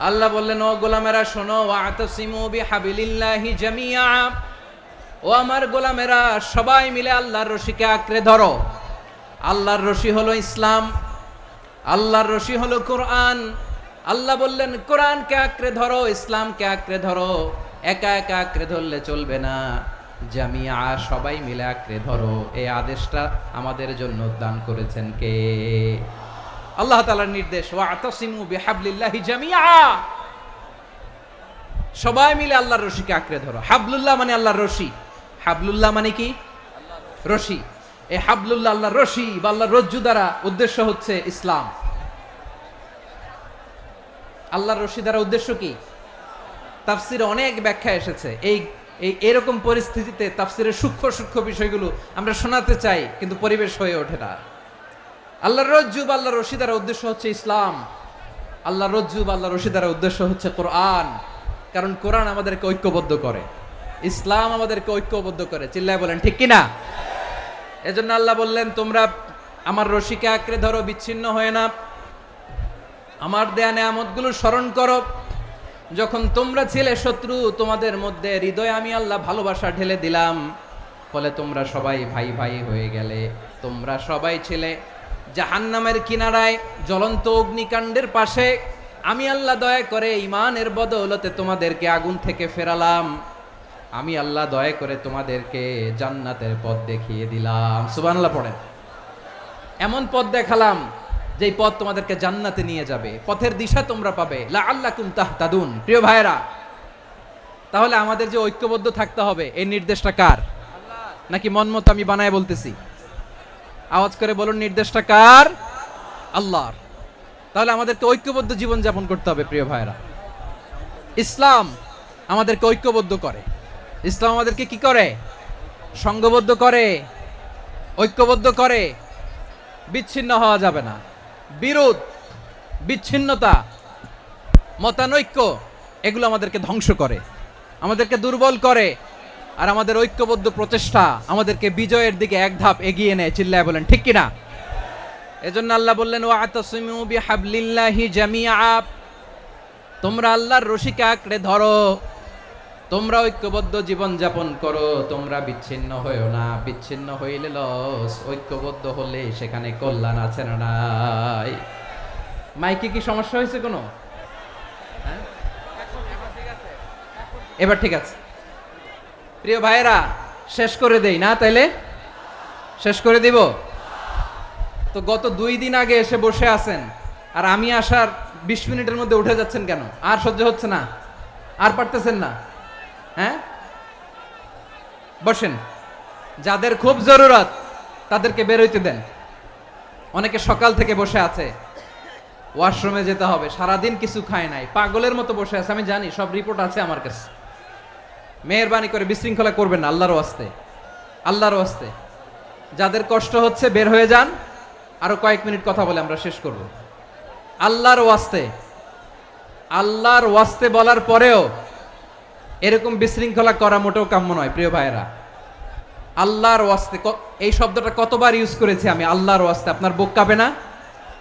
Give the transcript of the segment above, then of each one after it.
আল্লাহ বললেন, ও গোলামেরা শোনো, ওয়াতাসিমু বিহাবিলিল্লাহি জামিআ, ও আমার গোলামেরা সবাই মিলে আল্লাহর রশিকে আঁকড়ে ধরো। আল্লাহর রশি হলো ইসলাম, আল্লাহর রশি হলো কোরআন। আল্লাহ বললেন কোরআনকে আঁকড়ে ধরো, ইসলামকে আঁকড়ে ধরো। একা একা আঁকড়ে ধরলে চলবে না, জামিআ সবাই মিলে আঁকড়ে ধরো। এই আদেশটা আমাদের জন্য দান করেছেন কে? আল্লাহ তাআলার নির্দেশ, ওয়াতাসিমু বিহাবলিল্লাহি জামিআ, সবাই মিলে আল্লাহর রশিকে আঁকড়ে ধরো। হাবলুল্লাহ মানে আল্লাহর রশি। হাবলুল্লাহ মানে কি? রশি। এই হাবলুল্লাহ আল্লাহর রশি বা আল্লাহর রজ্জু দ্বারা উদ্দেশ্য হচ্ছে ইসলাম। আল্লাহর রশি দ্বারা উদ্দেশ্য কি? তাফসিরে অনেক ব্যাখ্যা এসেছে। এরকম পরিস্থিতিতে তাফসিরের সূক্ষ্ম সূক্ষ্ম বিষয়গুলো আমরা শোনাতে চাই, কিন্তু পরিবেশ হয়ে ওঠে না। আল্লাহর রজ্জু বা আল্লাহর রশি দ্বারা উদ্দেশ্য হচ্ছে ইসলাম। আল্লাহর রজ্জু বা আল্লাহর রশি দ্বারা উদ্দেশ্য হচ্ছে কোরআন। কারণ কোরআন আমাদেরকে ঐক্যবদ্ধ করে, ইসলাম আমাদেরকে ঐক্যবদ্ধ করে। চিল্লায় বলেন ঠিক কিনা? এজন্য আল্লাহ বললেন, তোমরা আমার রশিকে আঁকড়ে ধরো, বিচ্ছিন্ন হয়ে না। আমার দেয়া নেয়ামতগুলো স্মরণ করো। যখন তোমরা ছিলে শত্রু, তোমাদের মধ্যে হৃদয়ে আমি আল্লাহ ভালোবাসা ঢেলে দিলাম, ফলে তোমরা সবাই ভাই ভাই হয়ে গেলে। তোমরা সবাই ছিলে জাহান্নামের কিনারায়, জ্বলন্ত অগ্নিকাণ্ডের পাশে। আমি আল্লাহ দয়া করে ঈমানের বদৌলতে তোমাদেরকে আগুন থেকে ফেরালাম। আমি আল্লাহ দয়া করে তোমাদেরকে জান্নাতের পথ দেখিয়ে দিলাম। সুবহানাল্লাহ পড়েন। এমন পথ দেখালাম যেই পথ তোমাদেরকে জান্নাতে নিয়ে যাবে, পথের দিশা তোমরা পাবে। লাআল্লাকুম তাহতাদুন। প্রিয় ভাইরা, তাহলে আমাদের যে ঐক্যবদ্ধ থাকতে হবে, এই নির্দেশটা কার? নাকি মন মতো আমি বানায় বলতেছি? আওয়াজ করে বলুন, নির্দেশটা কার? আল্লাহর। তাহলে আমাদেরকে ঐক্যবদ্ধ জীবন যাপন করতে হবে। প্রিয় ভাইরা, ইসলাম আমাদেরকে ঐক্যবদ্ধ করে। ইসলাম আমাদেরকে কি করে? সংঘবদ্ধ করে, ঐক্যবদ্ধ করে। বিচ্ছিন্ন হওয়া যাবে না। বিরোধ, বিচ্ছিন্নতা, মতানৈক্য, এগুলো আমাদেরকে ধ্বংস করে, আমাদেরকে দুর্বল করে। আর আমাদের ঐক্যবদ্ধ প্রচেষ্টা আমাদেরকে বিজয়ের দিকে এক ধাপ এগিয়ে নেয়। চিল্লায় বলেন ঠিক কিনা? এজন্য আল্লাহ বললেন, ওয়াতাসিমু বিহাবলিল্লাহি জামিআ, তোমরা আল্লাহর রশিকে আঁকড়ে ধরো, তোমরা ঐক্যবদ্ধ জীবন যাপন করো, তোমরা বিচ্ছিন্ন হইও না। বিচ্ছিন্ন হইলে লস, ঐক্যবদ্ধ হলে সেখানে কল্যাণ আছে না নাই? মাইকে কি সমস্যা হয়েছে কোনো? হ্যাঁ, এবার ঠিক আছে। প্রিয় ভাইয়েরা, শেষ করে দেই না? তাইলে শেষ করে দিব তো। গত 2 দিন আগে এসে বসে আছেন, আর আমি আসার 20 মিনিটের মধ্যে উঠে যাচ্ছেন কেন? আর সহ্য হচ্ছে না? আর পারতেছেন না? হ্যাঁ, বসেন। যাদের খুব জরুরত তাদেরকে বের হইতে দেন। অনেকে সকাল থেকে বসে আছে, ওয়াশরুমে যেতে হবে, সারাদিন কিছু খায় নাই, পাগলের মতো বসে আছে। আমি জানি, সব রিপোর্ট আছে আমার কাছে। মেহেরবানি করে বিশৃঙ্খলা করবেন না, আল্লাহর ওয়াস্তে, আল্লাহর ওয়াস্তে। যাদের কষ্ট হচ্ছে বের হয়ে যান। আরো কয়েক মিনিট কথা বলে আমরা শেষ করব। আল্লাহর ওয়াস্তে, আল্লাহর ওয়াস্তে বলার পরেও এরকম বিশৃঙ্খলা করা মোটেও কাম্য নয়। প্রিয় ভাইয়েরা, আল্লাহর ওয়াস্তে, এই শব্দটা কতবার ইউজ করেছি আমি, আল্লাহর ওয়াস্তে। আপনার বুক কাঁপে না?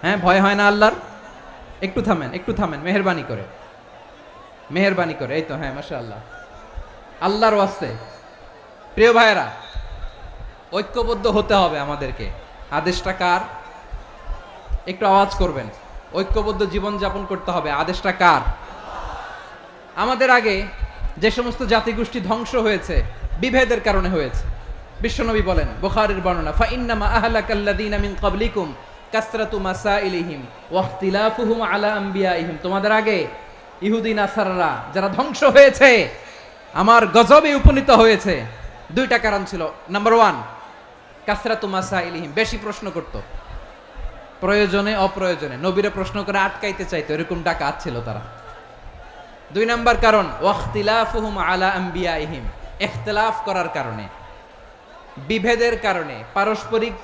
হ্যাঁ, ভয় হয় না আল্লাহর? একটু থামেন, একটু থামেন, মেহেরবানি করে, মেহেরবানি করে। এই তো, হ্যাঁ, মাশাআল্লাহ। আল্লাহর ওয়াস্তে। প্রিয় ভাইয়েরা, ঐক্যবদ্ধ হতে হবে আমাদেরকে। আদেশটা কার? একটু আওয়াজ করবেন। ঐক্যবদ্ধ জীবন যাপন করতে হবে। আদেশটা কার? আমাদের আগে যে সমস্ত জাতিগোষ্ঠী ধ্বংস হয়েছে, বিভেদের কারণে হয়েছে। বিশ্বনবী বলেন, বুখারীর বর্ণনা, ফা ইন্নামা আহলাকাল্লাযীনা মিন ক্বাবলিকুম কাসরাতু মাসাইলিহিম ওয়া ইখতিলাফুহুম আলা আমবিয়াইহিম। তোমাদের আগে ইহুদি নাসারারা যারা ধ্বংস হয়েছে, আমার গজবে উপনীত হয়েছে, 2টা কারণ ছিল। নাম্বার 1, কাসরাতু মাসাইলিহিম, বেশি প্রশ্ন করত, প্রয়োজনে অপ্রয়োজনে নবীরা প্রশ্ন করে আটকাইতে চাইতো, এরকম ডাকাত ছিল তারা। 2 নাম্বার কারণ, ওয়াখতিলাফুহুম আলা আমবিয়াইহিম, ইখতিলাফ করার কারণে, বিভেদের কারণে, পারস্পরিক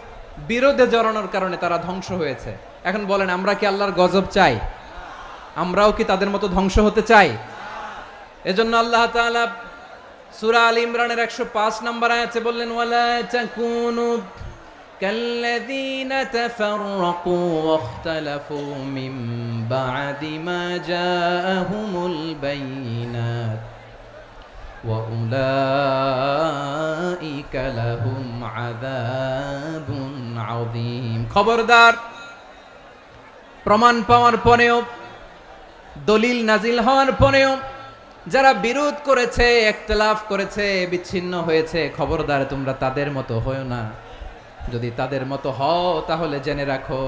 বিরোধে জড়ানোর কারণে তারা ধ্বংস হয়েছে। এখন বলেন, আমরা কি আল্লাহর গজব চাই? আমরাও কি তাদের মতো ধ্বংস হতে চাই? এজন্য আল্লাহ তাআলা সূরা আল ইমরানের 105 নম্বর আয়াতে বললেন, ওয়ালা তাকুনু কাল্লাযীনা তাফাররাকু ওয়াখতালাফু মিন বা'দি মা জাআহুমুল বাইয়িনাত ওয়া উলাইকা লাহুম আযাবুন আযীম। খবরদার, প্রমাণ পাওয়ার পরেও, দলিল নাজিল হওয়ার পরেও যারা বিরোধ করেছে, ইখতিলাফ করেছে, বিচ্ছিন্ন হয়েছে, খবরদার তোমরা তাদের মতো হয়ো না। যদি তাদের মতো হও তাহলে জেনে রাখো,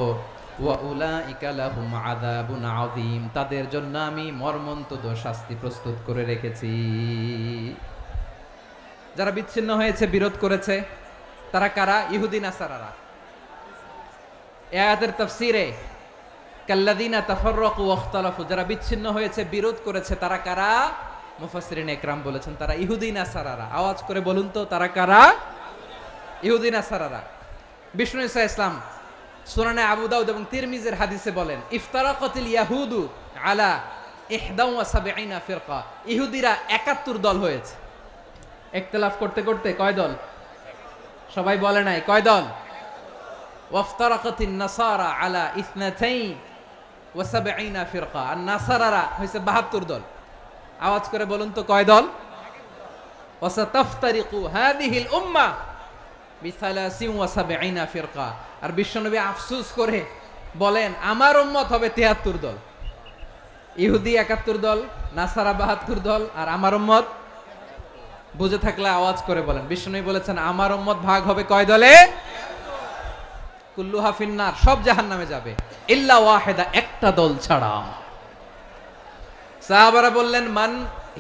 ওয়া উলাইকা লাহুম আযাবুন আযীম, তাদের জন্য আমি মর্মন্তুদ শাস্তি প্রস্তুত করে রেখেছি। যারা বিচ্ছিন্ন হয়েছে, বিরোধ করেছে, তারা কারা? ইহুদি নাসারারা। এই আয়াতের তাফসীরে কাল্লাযীনা তাফাররাকু ওয়াখতালাফু, যারা বিচ্ছিন্ন হয়েছে, বিরোধ করেছে, তারা কারা? মুফাসসিরিন ইকরাম বলেছেন তারা ইহুদি নাসারারা। আওয়াজ করে বলুন তো, তারা কারা? ইহুদি নাসারারা। বিষ্ণু ঈসা ইসলাম সুনানে আবু দাউদ এবং তিরমিজির হাদিসে বলেন, ইফতারাকাতিল ইয়াহুদু আলা 71 ফিরকা, ইহুদিরা 71 দল হয়েছে। ইখতিলাফ করতে করতে কয় দল? সবাই বলে নাই, কয় দল? ওয়াফতারাকাতিন নাসারা আলা 72 ফিরকা, আর নাসারারা হইছে 72 দল। আওয়াজ করে বলুন তো, কয় দল? ওয়াসাতাফতারিকু হাদিহিল উম্মাহ বি73 ফিরকা। আর বিশ্বনবী আফসোস করে বলেন, আমার উম্মত হবে 73 দল। ইহুদি 71 দল, নাসারা 72 দল, আর আমার উম্মত, বুঝে থাকলে আওয়াজ করে বলেন। বিশ্বনবী বলেছেন আমার উম্মত ভাগ হবে কয় দলে? কুল্লুহা ফিন্নার, সব জাহান্নামে যাবে, ইল্লা ওয়াহিদা, একটা দল ছাড়া। সাহাবারা বললেন, মান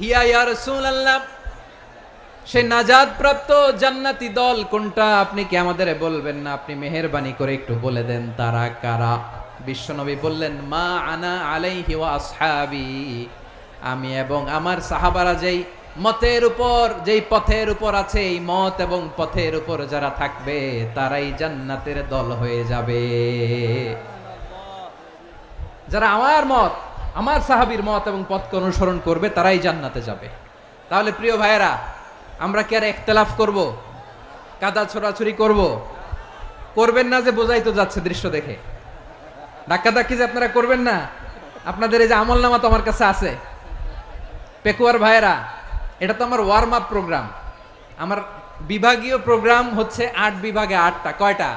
হিয়া ইয়া রাসূলুল্লাহ, সে নাজাত প্রাপ্ত জান্নাতি দল কোনটা? আপনি কি আমাদের বলবেন না? আপনি মেহেরবানি করে একটু বলে দেন তারা কারা। বিশ্বনবী বললেন, মা আনা আলাইহি ওয়া আসহাবি, আমি এবং আমার সাহাবারা যেই মতের উপর, যেই পথের উপর আছে, এই মত এবং পথের উপর যারা থাকবে তারাই জান্নাতের দল হয়ে যাবে। যারা আমার মত, আমার সাহাবীর মত এবং পথকে অনুসরণ করবে তারাই জান্নাতে যাবে। তাহলে প্রিয় ভাইয়েরা, আমরা কি আর ইখতিলাফ করব? কাদা ছোড়াছুরি করব? করবেন না যে বোঝাই তো যাচ্ছে দৃশ্য দেখে। ধাক্কাধাক্কি যে আপনারা করবেন না। আপনাদের এই যে আমলনামা তো আমার কাছে আছে। পেকুয়ার ভাইয়েরা, এটা তো আমার ওয়ার্ম আপ প্রোগ্রাম। আমার বিভাগীয় প্রোগ্রাম হচ্ছে 8 বিভাগে 8টা। কয়টা?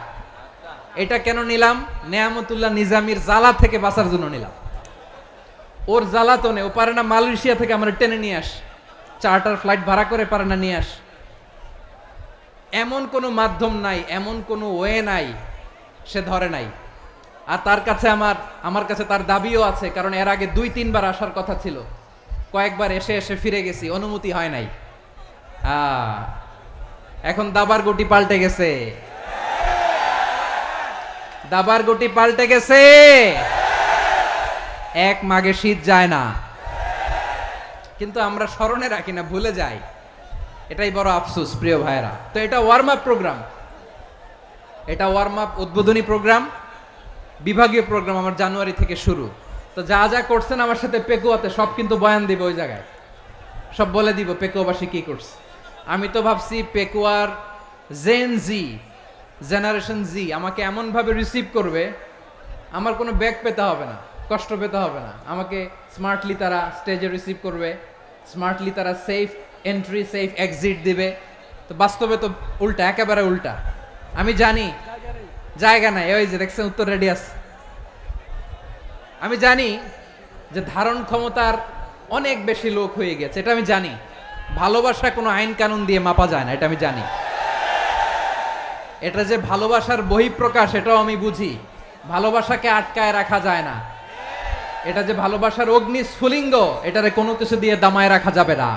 এটা কেন নিলাম? নেয়ামতুল্লাহ নিজামীর জ্বালা থেকে বাঁচার জন্য নিলাম। ওর জ্বালাতনে ও পারে না মালয়েশিয়া থেকে আমার টেনে নিয়ে আস, চার্টার ফ্লাইট ভাড়া করে পারে না নিয়ে আস। এমন কোনো মাধ্যম নাই, এমন কোনো ওয়ে নাই সে ধরে নাই। আর তার কাছে আমার কাছে তার দাবিও আছে, কারণ এর আগে 2-3 বার আসার কথা ছিল। কয়েকবার এসে এসে ফিরে গেছি, অনুমতি হয় নাই। এখন দাবার গুটি পাল্টে গেছে, দাবার গুটি পাল্টে গেছে। এক মাঘে শীত যায় না, কিন্তু আমরা স্মরণে রাখি না, ভুলে যাই। এটাই বড় আফসোস প্রিয় ভাইরা। তো এটা ওয়ার্ম আপ প্রোগ্রাম, এটা ওয়ার্ম আপ উদ্বোধনী প্রোগ্রাম, বিভাগীয় প্রোগ্রাম আমার জানুয়ারি থেকে শুরু। তো যা যা করছেন আমার সাথে পেকুয়াতে সব কিন্তু বয়ান দিব, ওই জায়গায় সব বলে দিব পেকুয়াবাসী কি করছে। আমি তো ভাবছি পেকুয়ার জেনারেশন জি আমাকে এমনভাবে রিসিভ করবে, আমার কোনো ব্যাক পেতে হবে না, কষ্ট পেতে হবে না। আমাকে স্মার্টলি তারা স্টেজে রিসিভ করবে, স্মার্টলি তারা সেফ এন্ট্রি সেফ এক্সিট দিবে। তো বাস্তবে তো উল্টা, একেবারে উল্টা। আমি জানি জায়গা নাই, ওই যে দেখছেন উত্তর রেডি আছে। আমি জানি যে ধারণ ক্ষমতার অনেক বেশি লোক হয়ে গেছে, এটা আমি জানি। ভালোবাসা কোনো আইন কানুন দিয়ে মাপা যায় না, এটা আমি জানি। এটা যে ভালোবাসার বহিঃপ্রকাশ, এটাও আমি বুঝি। ভালোবাসাকে আটকায় রাখা যায় না। এটা যে ভালোবাসার অগ্নি স্ফুলিঙ্গ, এটারে কোনো কিছু দিয়ে দামায় রাখা যাবে না।